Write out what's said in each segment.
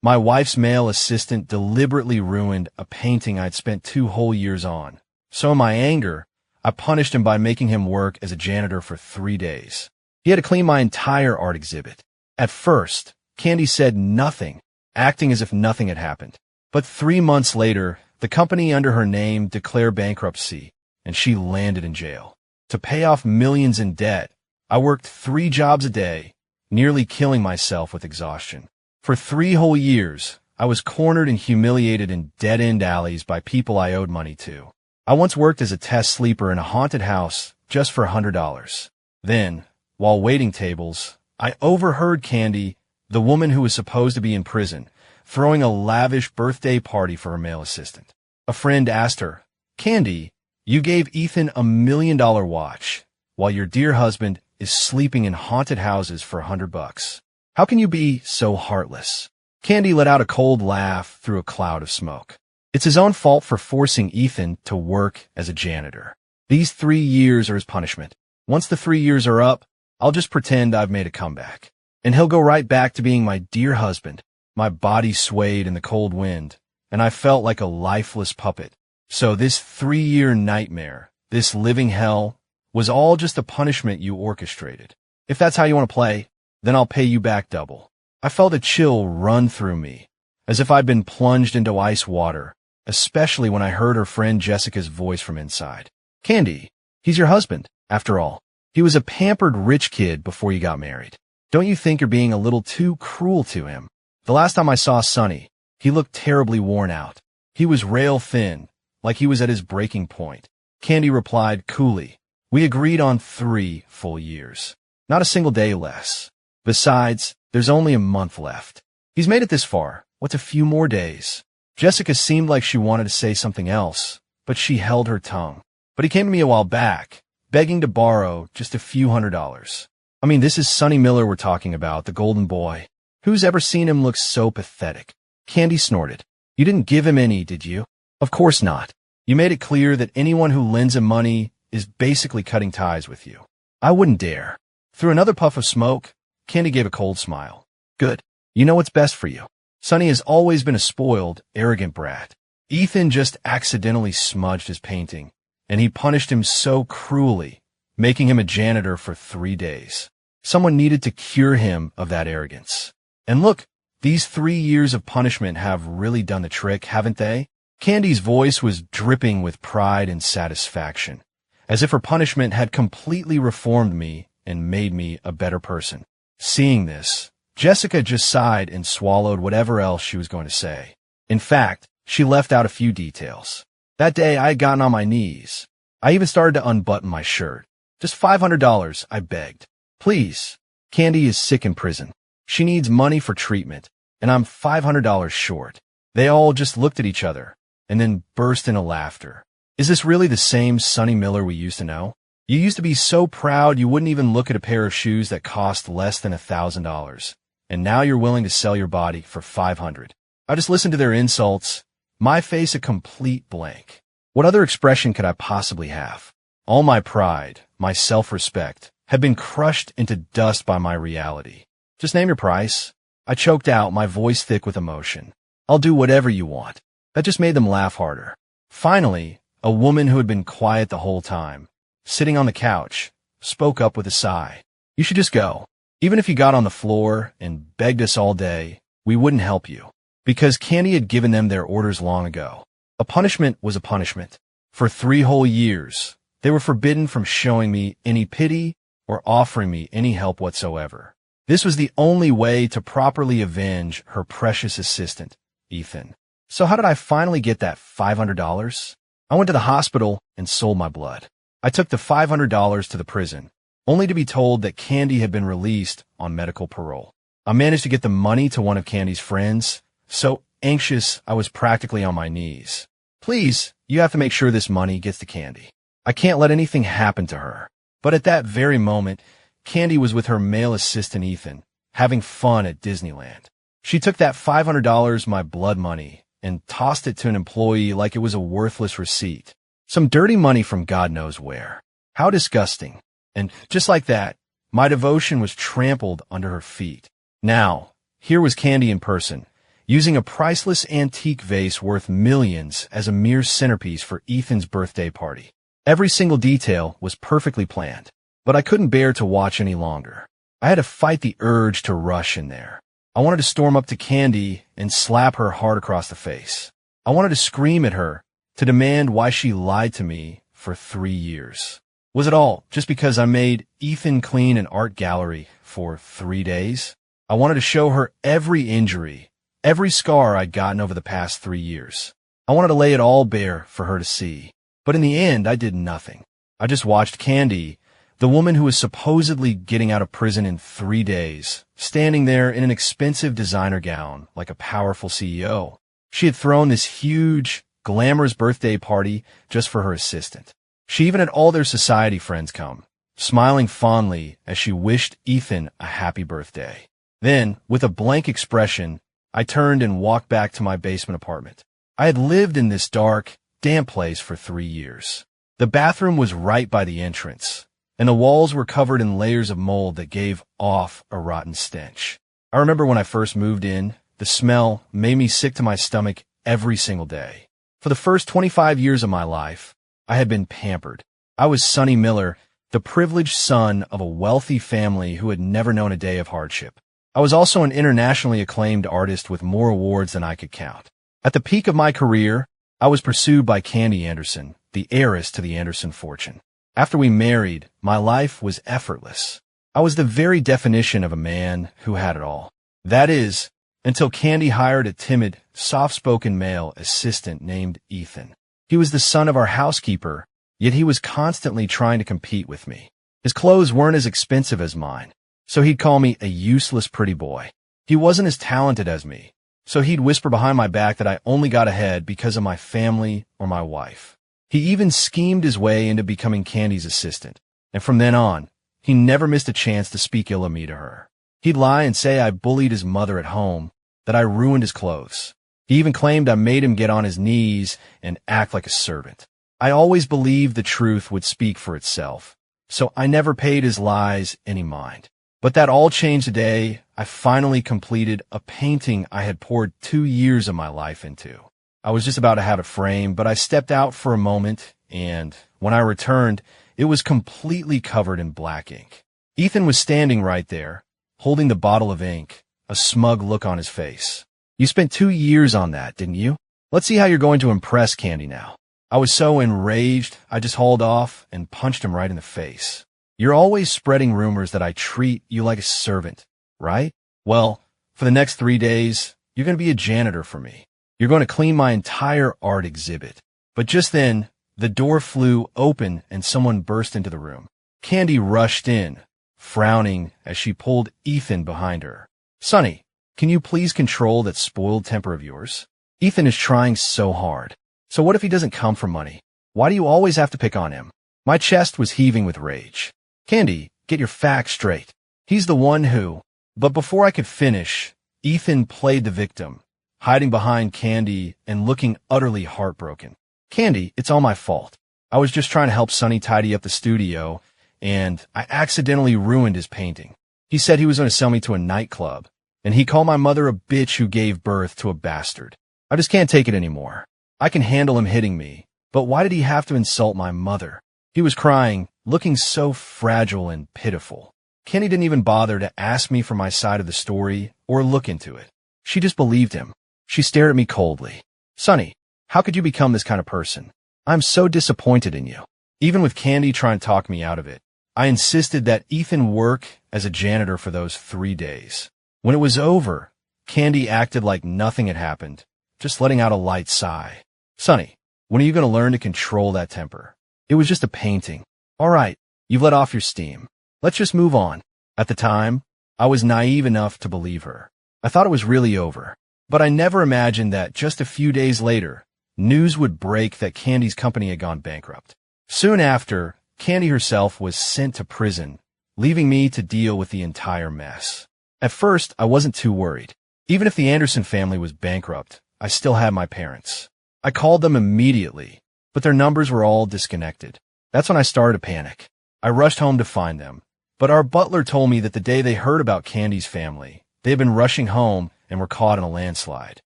My wife's male assistant deliberately ruined a painting I'd spent 2 whole years on. So in my anger, I punished him by making him work as a janitor for 3 days. He had to clean my entire art exhibit. At first, Candy said nothing, acting as if nothing had happened. But 3 months later, the company under her name declared bankruptcy, and she landed in jail. To pay off millions in debt, I worked 3 jobs a day, nearly killing myself with exhaustion. For 3 whole years, I was cornered and humiliated in dead-end alleys by people I owed money to. I once worked as a test sleeper in a haunted house just for $100. Then, while waiting tables, I overheard Candy, the woman who was supposed to be in prison, throwing a lavish birthday party for her male assistant. A friend asked her, "Candy, you gave Ethan $1 million watch, while your dear husband is sleeping in haunted houses for $100. How can you be so heartless?" Candy let out a cold laugh through a cloud of smoke. It's his own fault for forcing Ethan to work as a janitor. These 3 years are his punishment. Once the 3 years are up, I'll just pretend I've made a comeback. And he'll go right back to being my dear husband. My body swayed in the cold wind, and I felt like a lifeless puppet. So this 3-year nightmare, this living hell, was all just a punishment you orchestrated. If that's how you want to play, then I'll pay you back double. I felt a chill run through me, as if I'd been plunged into ice water, especially when I heard her friend Jessica's voice from inside. "Candy, he's your husband, after all. He was a pampered rich kid before you got married. Don't you think you're being a little too cruel to him? The last time I saw Sonny, he looked terribly worn out. He was rail thin, like he was at his breaking point." Candy replied coolly, "We agreed on 3 full years. Not a single day less. Besides, there's only a month left. He's made it this far. What's a few more days?" Jessica seemed like she wanted to say something else, but she held her tongue. "But he came to me a while back, begging to borrow just a few $100s. I mean, this is Sonny Miller we're talking about, the golden boy. Who's ever seen him look so pathetic?" Candy snorted. "You didn't give him any, did you?" "Of course not. You made it clear that anyone who lends him money is basically cutting ties with you." "I wouldn't dare." Through another puff of smoke, Candy gave a cold smile. "Good. You know what's best for you. Sonny has always been a spoiled, arrogant brat. Ethan just accidentally smudged his painting, and he punished him so cruelly, making him a janitor for 3 days. Someone needed to cure him of that arrogance. And look, these 3 years of punishment have really done the trick, haven't they?" Candy's voice was dripping with pride and satisfaction, as if her punishment had completely reformed me and made me a better person. Seeing this, Jessica just sighed and swallowed whatever else she was going to say. In fact, she left out a few details. That day, I had gotten on my knees. I even started to unbutton my shirt. "Just $500, I begged. Please. Candy is sick in prison. She needs money for treatment, and I'm $500 short." They all just looked at each other, and then burst into laughter. "Is this really the same Sonny Miller we used to know? You used to be so proud you wouldn't even look at a pair of shoes that cost less than $1,000. And now you're willing to sell your body for $500. I just listened to their insults, my face a complete blank. What other expression could I possibly have? All my pride, my self-respect, had been crushed into dust by my reality. "Just name your price." I choked out, my voice thick with emotion. "I'll do whatever you want." That just made them laugh harder. Finally, a woman who had been quiet the whole time, sitting on the couch, spoke up with a sigh. "You should just go. Even if you got on the floor and begged us all day, we wouldn't help you." Because Candy had given them their orders long ago. A punishment was a punishment. For 3 whole years, they were forbidden from showing me any pity or offering me any help whatsoever. This was the only way to properly avenge her precious assistant, Ethan. So how did I finally get that $500? I went to the hospital and sold my blood. I took the $500 to the prison, only to be told that Candy had been released on medical parole. I managed to get the money to one of Candy's friends, so anxious I was practically on my knees. "Please, you have to make sure this money gets to Candy. I can't let anything happen to her." But at that very moment, Candy was with her male assistant Ethan, having fun at Disneyland. She took that $500, my blood money, and tossed it to an employee like it was a worthless receipt. Some dirty money from God knows where. How disgusting. And just like that, my devotion was trampled under her feet. Now, here was Candy in person, using a priceless antique vase worth millions as a mere centerpiece for Ethan's birthday party. Every single detail was perfectly planned, but I couldn't bear to watch any longer. I had to fight the urge to rush in there. I wanted to storm up to Candy and slap her hard across the face. I wanted to scream at her, to demand why she lied to me for 3 years. Was it all just because I made Ethan clean an art gallery for 3 days? I wanted to show her every injury, every scar I'd gotten over the past 3 years. I wanted to lay it all bare for her to see. But in the end, I did nothing. I just watched Candy, the woman who was supposedly getting out of prison in 3 days, standing there in an expensive designer gown like a powerful CEO. She had thrown this huge, glamorous birthday party just for her assistant. She even had all their society friends come, smiling fondly as she wished Ethan a happy birthday. Then, with a blank expression, I turned and walked back to my basement apartment. I had lived in this dark, damp place for 3 years. The bathroom was right by the entrance, and the walls were covered in layers of mold that gave off a rotten stench. I remember when I first moved in, the smell made me sick to my stomach every single day. For the first 25 years of my life, I had been pampered. I was Sonny Miller, the privileged son of a wealthy family who had never known a day of hardship. I was also an internationally acclaimed artist with more awards than I could count. At the peak of my career, I was pursued by Candy Anderson, the heiress to the Anderson fortune. After we married, my life was effortless. I was the very definition of a man who had it all. That is, until Candy hired a timid, soft-spoken male assistant named Ethan. He was the son of our housekeeper, yet he was constantly trying to compete with me. His clothes weren't as expensive as mine, so he'd call me a useless pretty boy. He wasn't as talented as me, so he'd whisper behind my back that I only got ahead because of my family or my wife. He even schemed his way into becoming Candy's assistant, and from then on, he never missed a chance to speak ill of me to her. He'd lie and say I bullied his mother at home, that I ruined his clothes. He even claimed I made him get on his knees and act like a servant. I always believed the truth would speak for itself, so I never paid his lies any mind. But that all changed the day I finally completed a painting I had poured 2 years of my life into. I was just about to have it framed, but I stepped out for a moment, and when I returned, it was completely covered in black ink. Ethan was standing right there, holding the bottle of ink, a smug look on his face. You spent 2 years on that, didn't you? Let's see how you're going to impress Candy now. I was so enraged, I just hauled off and punched him right in the face. You're always spreading rumors that I treat you like a servant, right? Well, for the next 3 days, you're going to be a janitor for me. You're going to clean my entire art exhibit. But just then, the door flew open and someone burst into the room. Candy rushed in, frowning as she pulled Ethan behind her. Sonny, can you please control that spoiled temper of yours? Ethan is trying so hard. So what if he doesn't come for money? Why do you always have to pick on him? My chest was heaving with rage. Candy, get your facts straight. He's the one who... But before I could finish, Ethan played the victim, hiding behind Candy and looking utterly heartbroken. Candy, it's all my fault. I was just trying to help Sonny tidy up the studio, and I accidentally ruined his painting. He said he was going to sell me to a nightclub, and he called my mother a bitch who gave birth to a bastard. I just can't take it anymore. I can handle him hitting me, but why did he have to insult my mother? He was crying, looking so fragile and pitiful. Kenny didn't even bother to ask me for my side of the story or look into it. She just believed him. She stared at me coldly. Sonny, how could you become this kind of person? I'm so disappointed in you. Even with Candy trying to talk me out of it, I insisted that Ethan work as a janitor for those 3 days. When it was over, Candy acted like nothing had happened, just letting out a light sigh. Sonny, when are you going to learn to control that temper? It was just a painting. All right, you've let off your steam. Let's just move on. At the time, I was naive enough to believe her. I thought it was really over. But I never imagined that just a few days later, news would break that Candy's company had gone bankrupt. Soon after, Candy herself was sent to prison, leaving me to deal with the entire mess. At first, I wasn't too worried. Even if the Anderson family was bankrupt, I still had my parents. I called them immediately, but their numbers were all disconnected. That's when I started to panic. I rushed home to find them, but our butler told me that the day they heard about Candy's family, they had been rushing home and were caught in a landslide.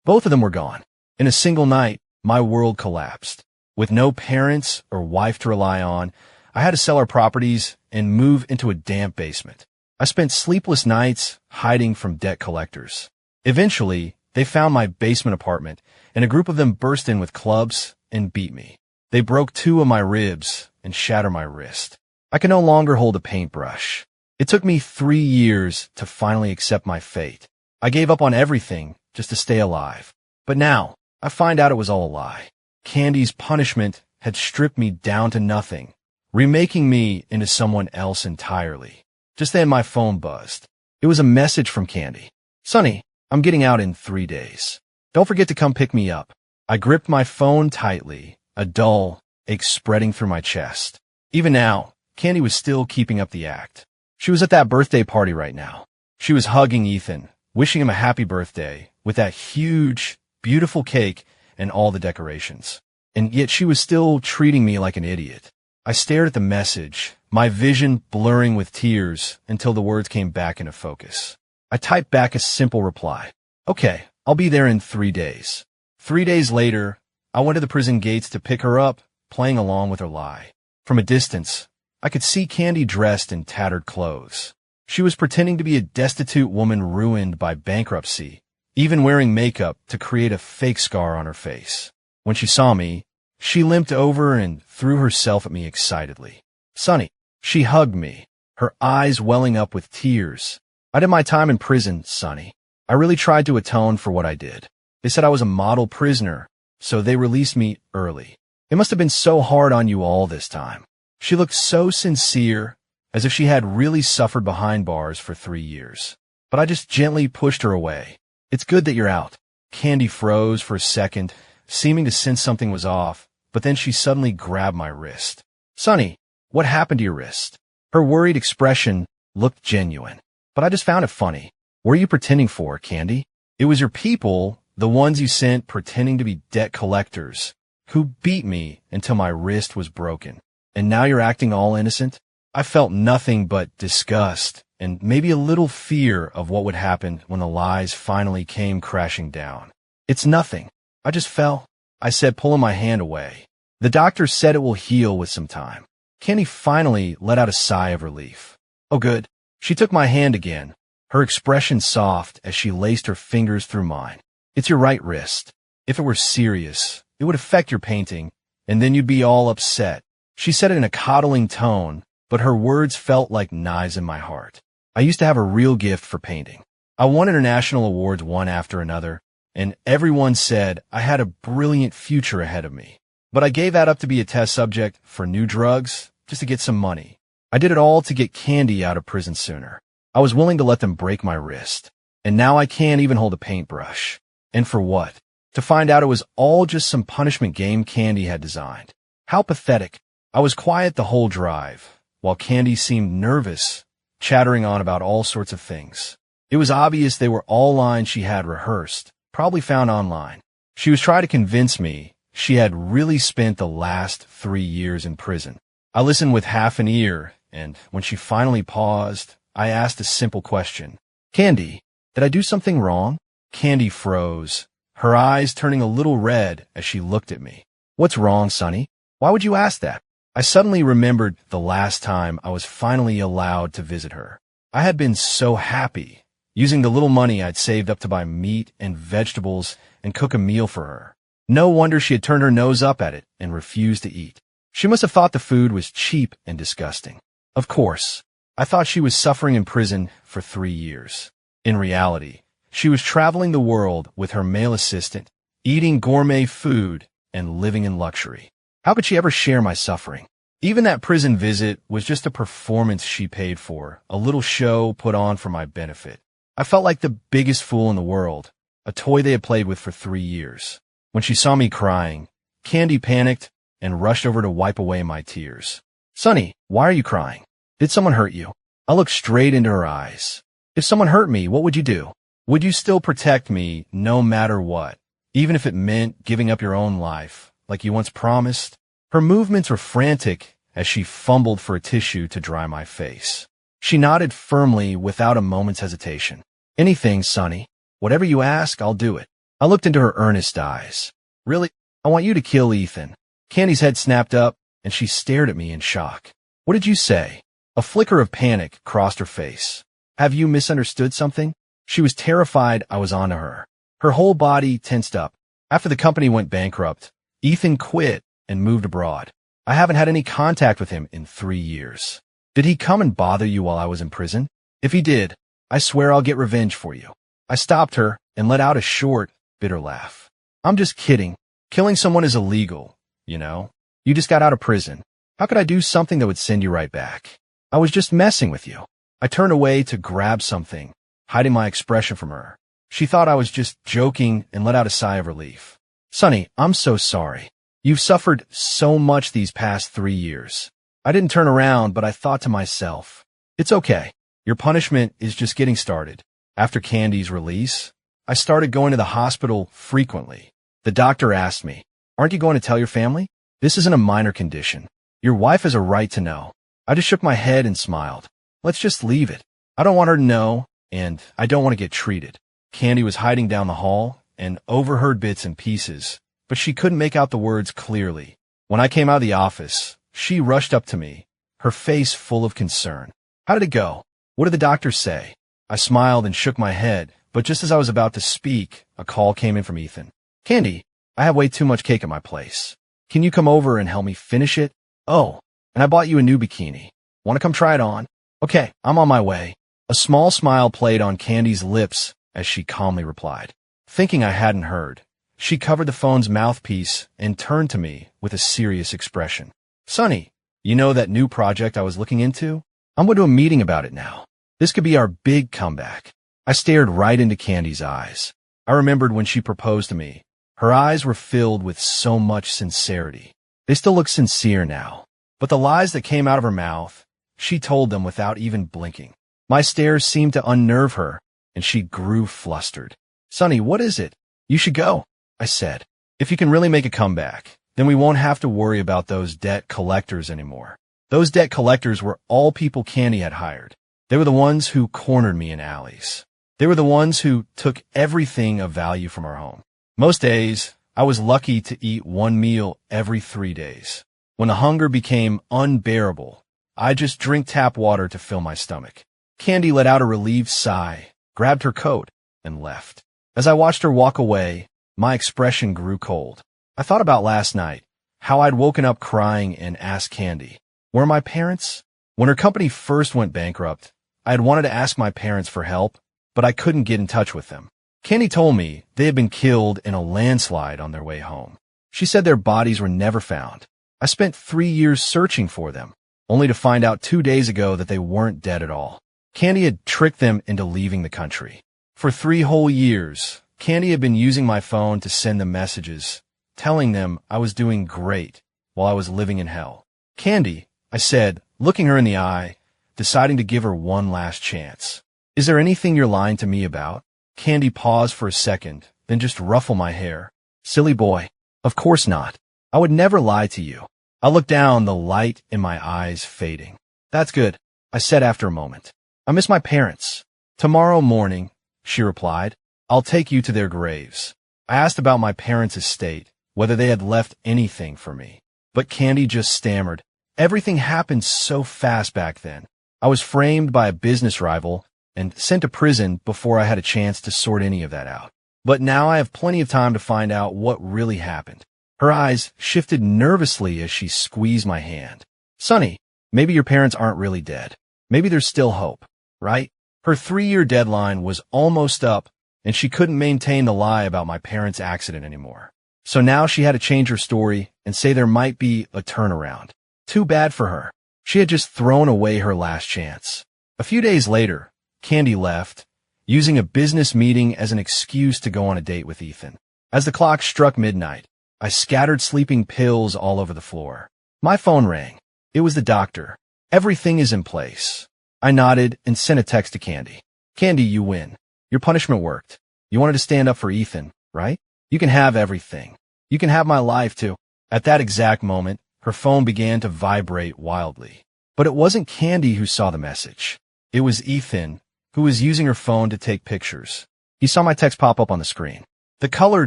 Both of them were gone. In a single night, my world collapsed. With no parents or wife to rely on, I had to sell our properties and move into a damp basement. I spent sleepless nights hiding from debt collectors. Eventually, they found my basement apartment, and a group of them burst in with clubs and beat me. They broke 2 of my ribs and shattered my wrist. I could no longer hold a paintbrush. It took me 3 years to finally accept my fate. I gave up on everything just to stay alive. But now, I find out it was all a lie. Candy's punishment had stripped me down to nothing, remaking me into someone else entirely. Just then my phone buzzed. It was a message from Candy. "Sonny, I'm getting out in 3 days. Don't forget to come pick me up." I gripped my phone tightly, a dull ache spreading through my chest. Even now, Candy was still keeping up the act. She was at that birthday party right now. She was hugging Ethan, wishing him a happy birthday, with that huge, beautiful cake and all the decorations. And yet she was still treating me like an idiot. I stared at the message, my vision blurring with tears until the words came back into focus. I typed back a simple reply. "Okay, I'll be there in 3 days." 3 days later, I went to the prison gates to pick her up, playing along with her lie. From a distance, I could see Candy dressed in tattered clothes. She was pretending to be a destitute woman ruined by bankruptcy, even wearing makeup to create a fake scar on her face. When she saw me, she limped over and threw herself at me excitedly. "Sonny." She hugged me, her eyes welling up with tears. "I did my time in prison, Sonny. I really tried to atone for what I did. They said I was a model prisoner, so they released me early. It must have been so hard on you all this time." She looked so sincere, as if she had really suffered behind bars for 3 years. But I just gently pushed her away. "It's good that you're out." Candy froze for a second, seeming to sense something was off, but then she suddenly grabbed my wrist. "Sonny, what happened to your wrist?" Her worried expression looked genuine, but I just found it funny. "What are you pretending for, Candy?" "It was your people, the ones you sent pretending to be debt collectors, who beat me until my wrist was broken. And now you're acting all innocent?" I felt nothing but disgust and maybe a little fear of what would happen when the lies finally came crashing down. "It's nothing. I just fell," I said, pulling my hand away. "The doctor said it will heal with some time." Candy finally let out a sigh of relief. "Oh, good." She took my hand again, her expression soft as she laced her fingers through mine. "It's your right wrist. If it were serious, it would affect your painting, and then you'd be all upset." She said it in a coddling tone, but her words felt like knives in my heart. I used to have a real gift for painting. I won international awards one after another, and everyone said I had a brilliant future ahead of me. But I gave that up to be a test subject for new drugs, just to get some money. I did it all to get Candy out of prison sooner. I was willing to let them break my wrist. And now I can't even hold a paintbrush. And for what? To find out it was all just some punishment game Candy had designed. How pathetic. I was quiet the whole drive, while Candy seemed nervous, chattering on about all sorts of things. It was obvious they were all lines she had rehearsed, probably found online. She was trying to convince me she had really spent the last 3 years in prison. I listened with half an ear, and when she finally paused, I asked a simple question. "Candy, did I do something wrong?" Candy froze, her eyes turning a little red as she looked at me. "What's wrong, Sonny? Why would you ask that?" I suddenly remembered the last time I was finally allowed to visit her. I had been so happy, using the little money I'd saved up to buy meat and vegetables and cook a meal for her. No wonder she had turned her nose up at it and refused to eat. She must have thought the food was cheap and disgusting. Of course, I thought she was suffering in prison for 3 years. In reality, she was traveling the world with her male assistant, eating gourmet food, and living in luxury. How could she ever share my suffering? Even that prison visit was just a performance she paid for, a little show put on for my benefit. I felt like the biggest fool in the world, a toy they had played with for 3 years. When she saw me crying, Candy panicked and rushed over to wipe away my tears. "Sonny, why are you crying? Did someone hurt you?" I looked straight into her eyes. "If someone hurt me, what would you do? Would you still protect me no matter what, even if it meant giving up your own life, like you once promised?" Her movements were frantic as she fumbled for a tissue to dry my face. She nodded firmly without a moment's hesitation. "Anything, Sonny." Whatever you ask, I'll do it. I looked into her earnest eyes. Really? I want you to kill Ethan. Candy's head snapped up, and she stared at me in shock. What did you say? A flicker of panic crossed her face. Have you misunderstood something? She was terrified I was onto her. Her whole body tensed up. After the company went bankrupt, Ethan quit and moved abroad. I haven't had any contact with him in 3 years. Did he come and bother you while I was in prison? If he did, I swear I'll get revenge for you. I stopped her and let out a short, bitter laugh. I'm just kidding. Killing someone is illegal, you know. You just got out of prison. How could I do something that would send you right back? I was just messing with you. I turned away to grab something, hiding my expression from her. She thought I was just joking and let out a sigh of relief. Sonny, I'm so sorry. You've suffered so much these past 3 years. I didn't turn around, but I thought to myself, it's okay. Your punishment is just getting started. After Candy's release, I started going to the hospital frequently. The doctor asked me, aren't you going to tell your family? This isn't a minor condition. Your wife has a right to know. I just shook my head and smiled. Let's just leave it. I don't want her to know, and I don't want to get treated. Candy was hiding down the hall and overheard bits and pieces, but she couldn't make out the words clearly. When I came out of the office, she rushed up to me, her face full of concern. How did it go? What did the doctor say? I smiled and shook my head, but just as I was about to speak, a call came in from Ethan. Candy, I have way too much cake at my place. Can you come over and help me finish it? Oh, and I bought you a new bikini. Want to come try it on? Okay, I'm on my way. A small smile played on Candy's lips as she calmly replied. Thinking I hadn't heard, she covered the phone's mouthpiece and turned to me with a serious expression. Sonny, you know that new project I was looking into? I'm going to a meeting about it now. This could be our big comeback. I stared right into Candy's eyes. I remembered when she proposed to me. Her eyes were filled with so much sincerity. They still look sincere now. But the lies that came out of her mouth, she told them without even blinking. My stares seemed to unnerve her, and she grew flustered. Sonny, what is it? You should go, I said. If you can really make a comeback, then we won't have to worry about those debt collectors anymore. Those debt collectors were all people Candy had hired. They were the ones who cornered me in alleys. They were the ones who took everything of value from our home. Most days, I was lucky to eat one meal every 3 days. When the hunger became unbearable, I just drink tap water to fill my stomach. Candy let out a relieved sigh, grabbed her coat, and left. As I watched her walk away, my expression grew cold. I thought about last night, how I'd woken up crying and asked Candy, where are my parents? When her company first went bankrupt, I had wanted to ask my parents for help, but I couldn't get in touch with them. Candy told me they had been killed in a landslide on their way home. She said their bodies were never found. I spent 3 years searching for them, only to find out 2 days ago that they weren't dead at all. Candy had tricked them into leaving the country. For 3 whole years, Candy had been using my phone to send them messages, telling them I was doing great while I was living in hell. Candy, I said, looking her in the eye, deciding to give her one last chance. Is there anything you're lying to me about? Candy paused for a second, then just ruffled my hair. Silly boy. Of course not. I would never lie to you. I looked down, the light in my eyes fading. That's good, I said after a moment. I miss my parents. Tomorrow morning, she replied, I'll take you to their graves. I asked about my parents' estate, whether they had left anything for me. But Candy just stammered. Everything happened so fast back then. I was framed by a business rival and sent to prison before I had a chance to sort any of that out. But now I have plenty of time to find out what really happened. Her eyes shifted nervously as she squeezed my hand. Sonny, maybe your parents aren't really dead. Maybe there's still hope, right? Her 3-year deadline was almost up, and she couldn't maintain the lie about my parents' accident anymore. So now she had to change her story and say there might be a turnaround. Too bad for her. She had just thrown away her last chance. A few days later, Candy left, using a business meeting as an excuse to go on a date with Ethan. As the clock struck midnight, I scattered sleeping pills all over the floor. My phone rang. It was the doctor. Everything is in place. I nodded and sent a text to Candy. Candy, you win. Your punishment worked. You wanted to stand up for Ethan, right? You can have everything. You can have my life too. At that exact moment, her phone began to vibrate wildly. But it wasn't Candy who saw the message. It was Ethan, who was using her phone to take pictures. He saw my text pop up on the screen. The color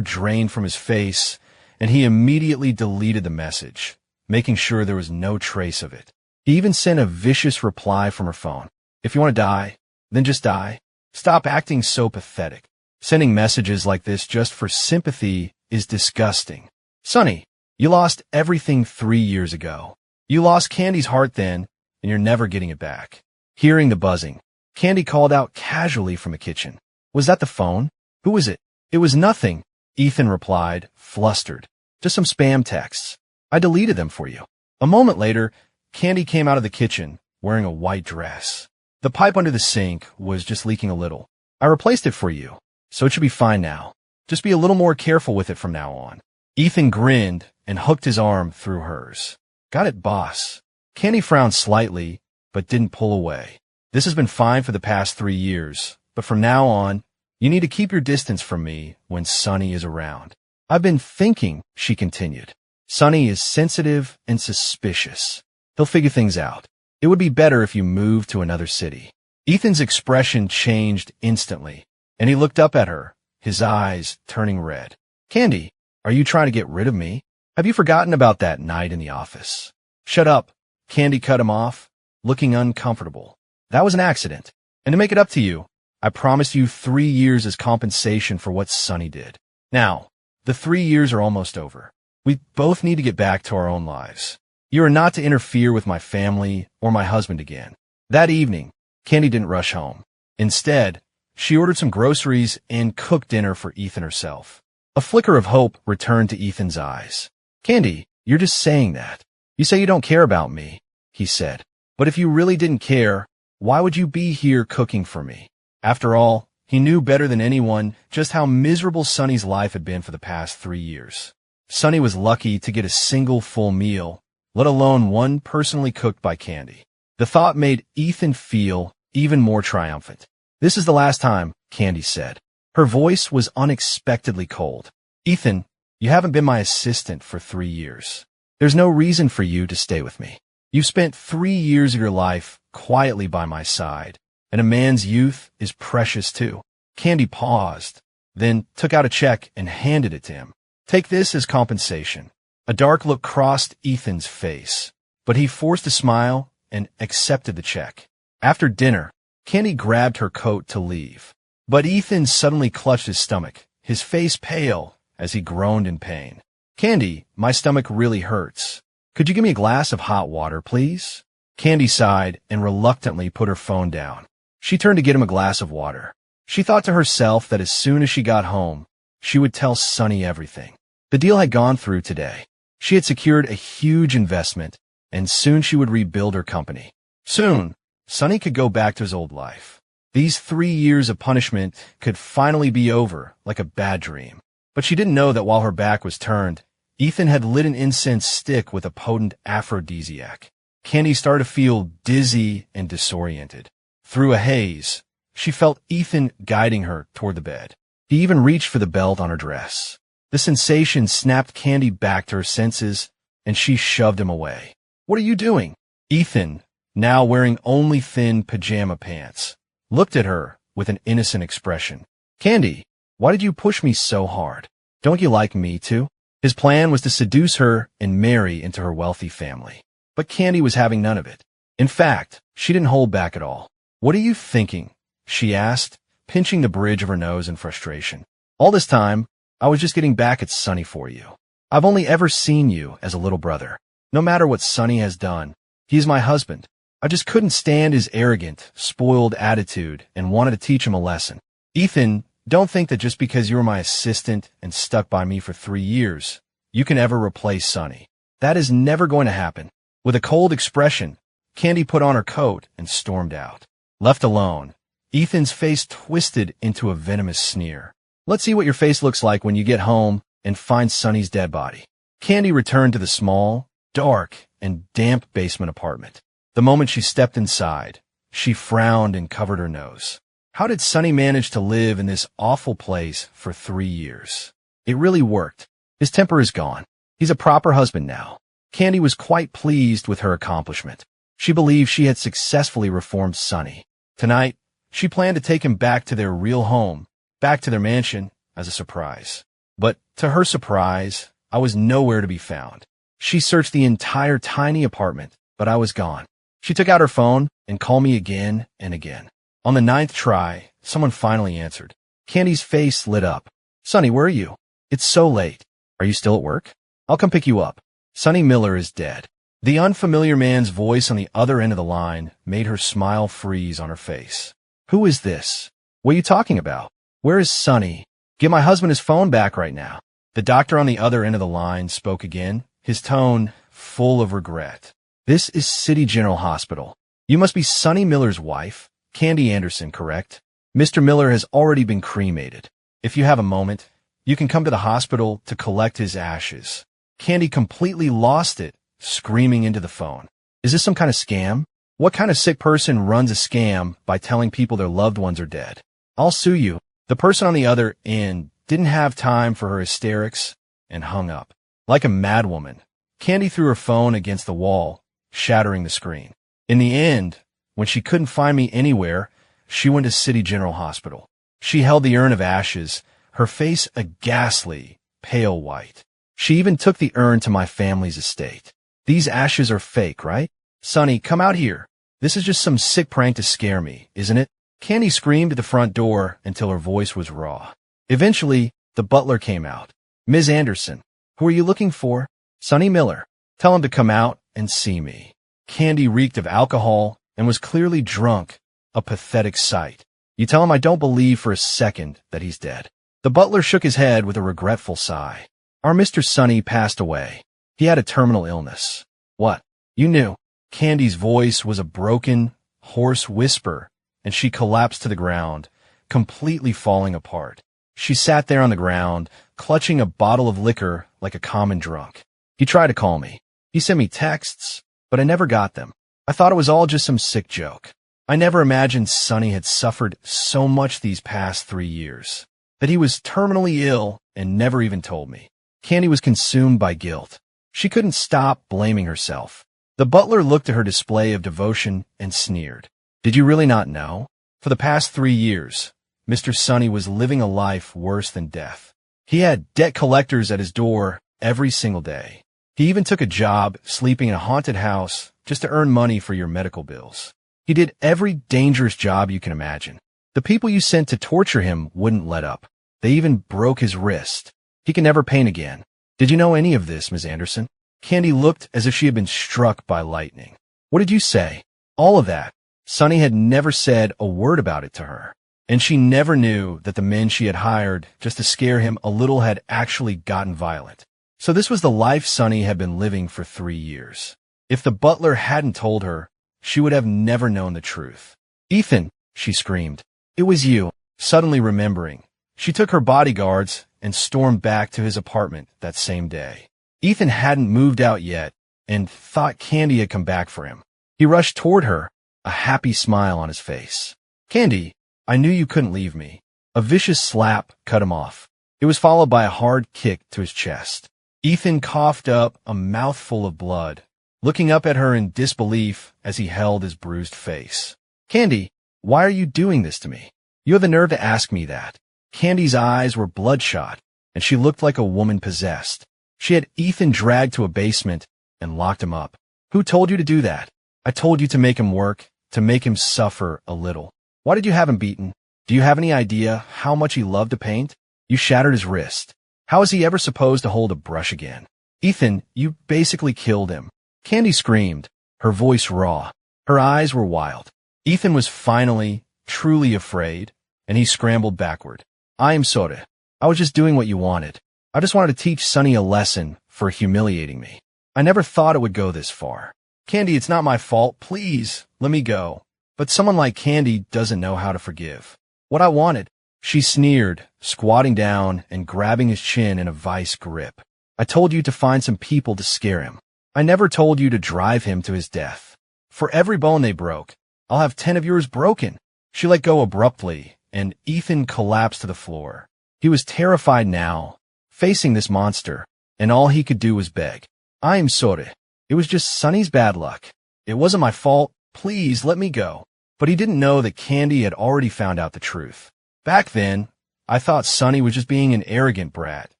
drained from his face, and he immediately deleted the message, making sure there was no trace of it. He even sent a vicious reply from her phone. If you want to die, then just die. Stop acting so pathetic. Sending messages like this just for sympathy is disgusting. Sonny, you lost everything 3 years ago. You lost Candy's heart then, and you're never getting it back. Hearing the buzzing, Candy called out casually from the kitchen. Was that the phone? Who was it? It was nothing, Ethan replied, flustered. Just some spam texts. I deleted them for you. A moment later, Candy came out of the kitchen, wearing a white dress. The pipe under the sink was just leaking a little. I replaced it for you, so it should be fine now. Just be a little more careful with it from now on. Ethan grinned and hooked his arm through hers. Got it, boss. Candy frowned slightly, but didn't pull away. This has been fine for the past 3 years, but from now on, you need to keep your distance from me when Sonny is around. I've been thinking, she continued. Sonny is sensitive and suspicious. He'll figure things out. It would be better if you moved to another city. Ethan's expression changed instantly, and he looked up at her, his eyes turning red. Candy, are you trying to get rid of me? Have you forgotten about that night in the office? Shut up. Candy cut him off, looking uncomfortable. That was an accident. And to make it up to you, I promised you 3 years as compensation for what Sonny did. Now, the 3 years are almost over. We both need to get back to our own lives. You are not to interfere with my family or my husband again. That evening, Candy didn't rush home. Instead, she ordered some groceries and cooked dinner for Ethan herself. A flicker of hope returned to Ethan's eyes. Candy, you're just saying that. You say you don't care about me, he said. But if you really didn't care, why would you be here cooking for me? After all, he knew better than anyone just how miserable Sonny's life had been for the past 3 years. Sonny was lucky to get a single full meal, let alone one personally cooked by Candy. The thought made Ethan feel even more triumphant. This is the last time, Candy said. Her voice was unexpectedly cold. Ethan, you haven't been my assistant for 3 years. There's no reason for you to stay with me. You've spent 3 years of your life quietly by my side, and a man's youth is precious too. Candy paused, then took out a check and handed it to him. Take this as compensation. A dark look crossed Ethan's face, but he forced a smile and accepted the check. After dinner, Candy grabbed her coat to leave, but Ethan suddenly clutched his stomach, his face pale as he groaned in pain. Candy, my stomach really hurts. Could you give me a glass of hot water, please? Candy sighed and reluctantly put her phone down. She turned to get him a glass of water. She thought to herself that as soon as she got home, she would tell Sonny everything. The deal had gone through today. She had secured a huge investment, and soon she would rebuild her company. Soon, Sonny could go back to his old life. These 3 years of punishment could finally be over like a bad dream. But she didn't know that while her back was turned, Ethan had lit an incense stick with a potent aphrodisiac. Candy started to feel dizzy and disoriented. Through a haze, she felt Ethan guiding her toward the bed. He even reached for the belt on her dress. The sensation snapped Candy back to her senses, and she shoved him away. What are you doing? Ethan, now wearing only thin pajama pants, looked at her with an innocent expression. Candy, why did you push me so hard? Don't you like me too? His plan was to seduce her and marry into her wealthy family. But Candy was having none of it. In fact, she didn't hold back at all. What are you thinking? She asked, pinching the bridge of her nose in frustration. All this time, I was just getting back at Sonny for you. I've only ever seen you as a little brother. No matter what Sonny has done, he is my husband. I just couldn't stand his arrogant, spoiled attitude and wanted to teach him a lesson. Ethan, don't think that just because you were my assistant and stuck by me for 3 years, you can ever replace Sonny. That is never going to happen. With a cold expression, Candy put on her coat and stormed out. Left alone, Ethan's face twisted into a venomous sneer. Let's see what your face looks like when you get home and find Sonny's dead body. Candy returned to the small, dark, and damp basement apartment. The moment she stepped inside, she frowned and covered her nose. How did Sonny manage to live in this awful place for 3 years? It really worked. His temper is gone. He's a proper husband now. Candy was quite pleased with her accomplishment. She believed she had successfully reformed Sonny. Tonight, she planned to take him back to their real home back to their mansion as a surprise. But to her surprise, I was nowhere to be found. She searched the entire tiny apartment, but I was gone. She took out her phone and called me again and again. On the 9th try, someone finally answered. Candy's face lit up. Sonny, where are you? It's so late. Are you still at work? I'll come pick you up. Sonny Miller is dead. The unfamiliar man's voice on the other end of the line made her smile freeze on her face. Who is this? What are you talking about? Where is Sonny? Give my husband his phone back right now. The doctor on the other end of the line spoke again, his tone full of regret. This is City General Hospital. You must be Sonny Miller's wife, Candy Anderson, correct? Mr. Miller has already been cremated. If you have a moment, you can come to the hospital to collect his ashes. Candy completely lost it, screaming into the phone. Is this some kind of scam? What kind of sick person runs a scam by telling people their loved ones are dead? I'll sue you. The person on the other end didn't have time for her hysterics and hung up. Like a madwoman, Candy threw her phone against the wall, shattering the screen. In the end, when she couldn't find me anywhere, she went to City General Hospital. She held the urn of ashes, her face a ghastly, pale white. She even took the urn to my family's estate. These ashes are fake, right? Sonny, come out here. This is just some sick prank to scare me, isn't it? Candy screamed at the front door until her voice was raw. Eventually, the butler came out. Ms. Anderson, who are you looking for? Sonny Miller. Tell him to come out and see me. Candy reeked of alcohol and was clearly drunk, a pathetic sight. You tell him I don't believe for a second that he's dead. The butler shook his head with a regretful sigh. Our Mr. Sonny passed away. He had a terminal illness. What? You knew. Candy's voice was a broken, hoarse whisper, and she collapsed to the ground, completely falling apart. She sat there on the ground, clutching a bottle of liquor like a common drunk. He tried to call me. He sent me texts, but I never got them. I thought it was all just some sick joke. I never imagined Sonny had suffered so much these past 3 years, that he was terminally ill and never even told me. Candy was consumed by guilt. She couldn't stop blaming herself. The butler looked at her display of devotion and sneered. Did you really not know? For the past 3 years, Mr. Sonny was living a life worse than death. He had debt collectors at his door every single day. He even took a job sleeping in a haunted house just to earn money for your medical bills. He did every dangerous job you can imagine. The people you sent to torture him wouldn't let up. They even broke his wrist. He can never paint again. Did you know any of this, Ms. Anderson? Candy looked as if she had been struck by lightning. What did you say? All of that. Sonny had never said a word about it to her. And she never knew that the men she had hired just to scare him a little had actually gotten violent. So this was the life Sonny had been living for 3 years. If the butler hadn't told her, she would have never known the truth. Ethan, she screamed. It was you. Suddenly remembering, she took her bodyguards and stormed back to his apartment that same day. Ethan hadn't moved out yet and thought Candy had come back for him. He rushed toward her, a happy smile on his face. Candy, I knew you couldn't leave me. A vicious slap cut him off. It was followed by a hard kick to his chest. Ethan coughed up a mouthful of blood, looking up at her in disbelief as he held his bruised face. Candy, why are you doing this to me? You have the nerve to ask me that. Candy's eyes were bloodshot, and she looked like a woman possessed. She had Ethan dragged to a basement and locked him up. Who told you to do that? I told you to make him work, to make him suffer a little. Why did you have him beaten? Do you have any idea how much he loved to paint? You shattered his wrist. How is he ever supposed to hold a brush again? Ethan, you basically killed him. Candy screamed, her voice raw. Her eyes were wild. Ethan was finally, truly afraid, and he scrambled backward. I am sorry. I was just doing what you wanted. I just wanted to teach Sonny a lesson for humiliating me. I never thought it would go this far. Candy, it's not my fault. Please, let me go. But someone like Candy doesn't know how to forgive. What I wanted. She sneered, squatting down and grabbing his chin in a vice grip. I told you to find some people to scare him. I never told you to drive him to his death. For every bone they broke, I'll have 10 of yours broken. She let go abruptly, and Ethan collapsed to the floor. He was terrified now, facing this monster, and all he could do was beg. I am sorry. It was just Sonny's bad luck. It wasn't my fault. Please let me go. But he didn't know that Candy had already found out the truth. Back then, I thought Sunny was just being an arrogant brat,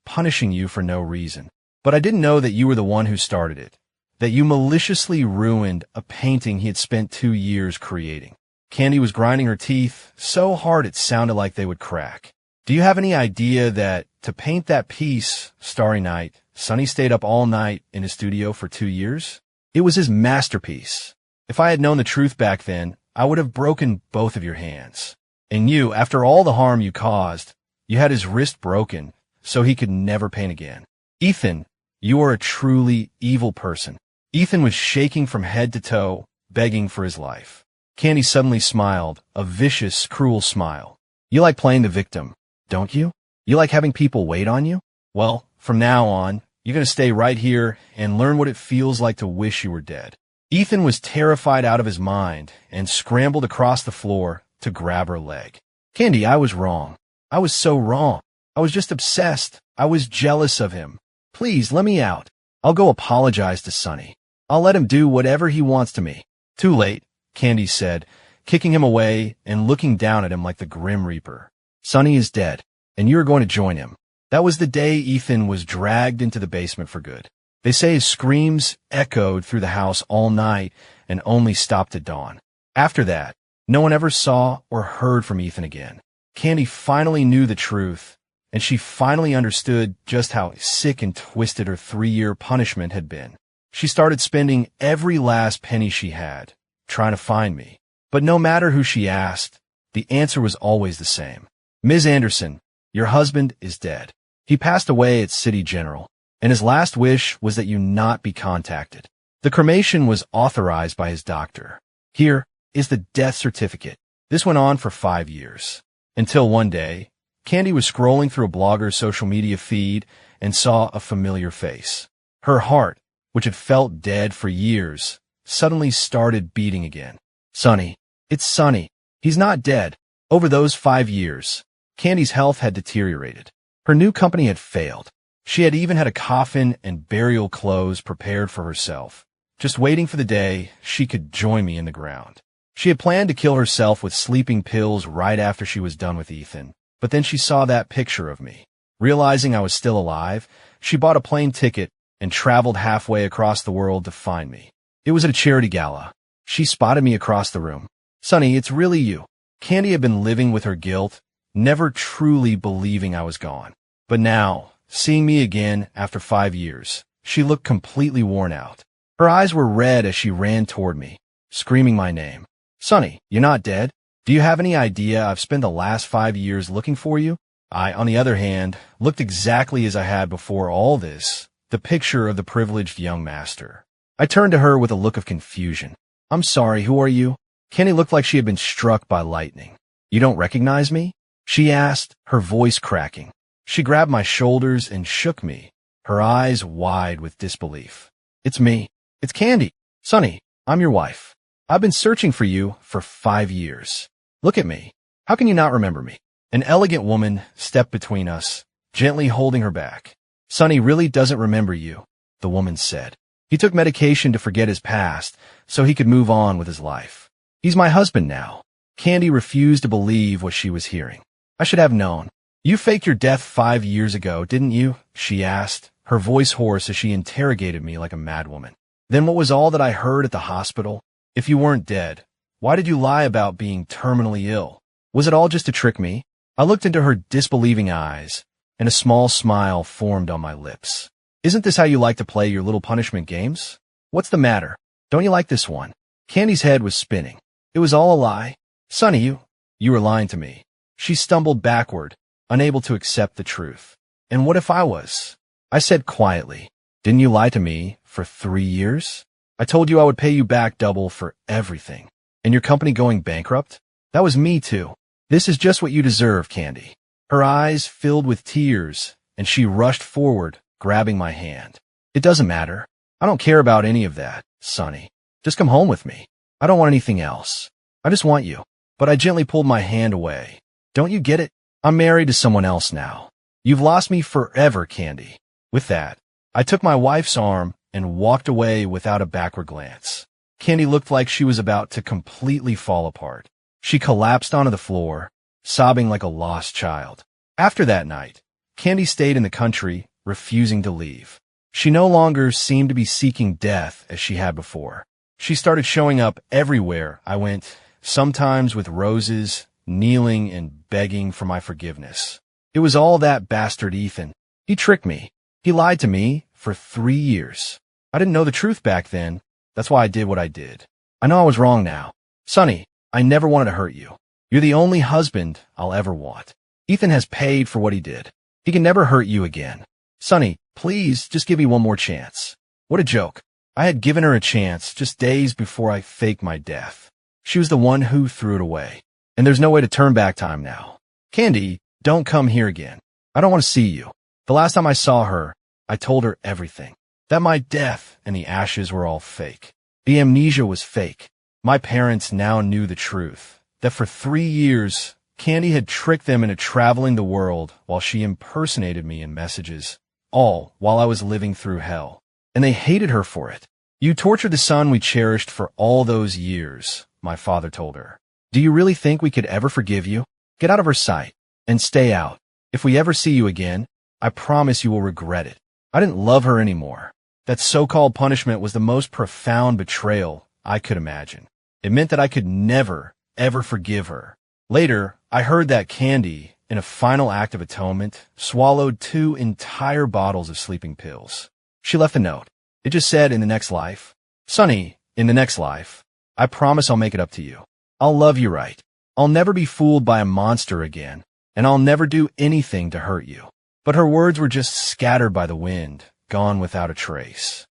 punishing you for no reason. But I didn't know that you were the one who started it, that you maliciously ruined a painting he had spent 2 years creating. Candy was grinding her teeth so hard it sounded like they would crack. Do you have any idea that to paint that piece, Starry Night, Sunny stayed up all night in his studio for 2 years? It was his masterpiece. If I had known the truth back then, I would have broken both of your hands. And you, after all the harm you caused, you had his wrist broken so he could never paint again. Ethan, you are a truly evil person. Ethan was shaking from head to toe, begging for his life. Candy suddenly smiled, a vicious, cruel smile. You like playing the victim, don't you? You like having people wait on you? Well, from now on, you're going to stay right here and learn what it feels like to wish you were dead. Ethan was terrified out of his mind and scrambled across the floor to grab her leg. Candy, I was wrong. I was so wrong. I was just obsessed. I was jealous of him. Please, let me out. I'll go apologize to Sunny. I'll let him do whatever he wants to me. Too late, Candy said, kicking him away and looking down at him like the Grim Reaper. Sunny is dead, and you are going to join him. That was the day Ethan was dragged into the basement for good. They say his screams echoed through the house all night and only stopped at dawn. After that, no one ever saw or heard from Ethan again. Candy finally knew the truth, and she finally understood just how sick and twisted her 3-year punishment had been. She started spending every last penny she had, trying to find me. But no matter who she asked, the answer was always the same. Ms. Anderson, your husband is dead. He passed away at City General, and his last wish was that you not be contacted. The cremation was authorized by his doctor. Here is the death certificate. This went on for 5 years. Until one day, Candy was scrolling through a blogger's social media feed and saw a familiar face. Her heart, which had felt dead for years, suddenly started beating again. Sunny. It's Sunny. He's not dead. Over those 5 years, Candy's health had deteriorated. Her new company had failed. She had even had a coffin and burial clothes prepared for herself, just waiting for the day she could join me in the ground. She had planned to kill herself with sleeping pills right after she was done with Ethan, but then she saw that picture of me. Realizing I was still alive, she bought a plane ticket and traveled halfway across the world to find me. It was at a charity gala. She spotted me across the room. Sunny, it's really you. Candy had been living with her guilt, never truly believing I was gone. But now, seeing me again after 5 years, she looked completely worn out. Her eyes were red as she ran toward me, screaming my name. Sunny, you're not dead. Do you have any idea I've spent the last 5 years looking for you? I, on the other hand, looked exactly as I had before all this, the picture of the privileged young master. I turned to her with a look of confusion. I'm sorry, who are you? Candy looked like she had been struck by lightning. You don't recognize me? She asked, her voice cracking. She grabbed my shoulders and shook me, her eyes wide with disbelief. It's me. It's Candy. Sunny, I'm your wife. I've been searching for you for 5 years. Look at me. How can you not remember me? An elegant woman stepped between us, gently holding her back. Sunny really doesn't remember you, the woman said. He took medication to forget his past so he could move on with his life. He's my husband now. Candy refused to believe what she was hearing. I should have known. You faked your death 5 years ago, didn't you? She asked, her voice hoarse as she interrogated me like a madwoman. Then what was all that I heard at the hospital? If you weren't dead, why did you lie about being terminally ill? Was it all just to trick me? I looked into her disbelieving eyes, and a small smile formed on my lips. Isn't this how you like to play your little punishment games? What's the matter? Don't you like this one? Candy's head was spinning. It was all a lie. Sunny, you were lying to me. She stumbled backward, unable to accept the truth. And what if I was? I said quietly, didn't you lie to me for 3 years? I told you I would pay you back double for everything. And your company going bankrupt? That was me too. This is just what you deserve, Candy. Her eyes filled with tears, and she rushed forward, grabbing my hand. It doesn't matter. I don't care about any of that, Sunny. Just come home with me. I don't want anything else. I just want you. But I gently pulled my hand away. Don't you get it? I'm married to someone else now. You've lost me forever, Candy. With that, I took my wife's arm and walked away without a backward glance. Candy looked like she was about to completely fall apart. She collapsed onto the floor, sobbing like a lost child. After that night, Candy stayed in the country, refusing to leave. She no longer seemed to be seeking death as she had before. She started showing up everywhere I went, sometimes with roses, kneeling and begging for my forgiveness. It was all that bastard Ethan. He tricked me. He lied to me for 3 years. I didn't know the truth back then. That's why I did what I did. I know I was wrong now. Sonny, I never wanted to hurt you. You're the only husband I'll ever want. Ethan has paid for what he did. He can never hurt you again. Sonny, please just give me one more chance. What a joke. I had given her a chance just days before I faked my death. She was the one who threw it away. And there's no way to turn back time now. Candy, don't come here again. I don't want to see you. The last time I saw her, I told her everything. That my death and the ashes were all fake. The amnesia was fake. My parents now knew the truth. That for 3 years, Candy had tricked them into traveling the world while she impersonated me in messages, all while I was living through hell. And they hated her for it. You tortured the son we cherished for all those years, my father told her. Do you really think we could ever forgive you? Get out of her sight and stay out. If we ever see you again, I promise you will regret it. I didn't love her anymore. That so-called punishment was the most profound betrayal I could imagine. It meant that I could never, ever forgive her. Later, I heard that Candy, in a final act of atonement, swallowed 2 entire bottles of sleeping pills. She left a note. It just said, in the next life, Sonny, in the next life, I promise I'll make it up to you. I'll love you right. I'll never be fooled by a monster again, and I'll never do anything to hurt you. But her words were just scattered by the wind, gone without a trace.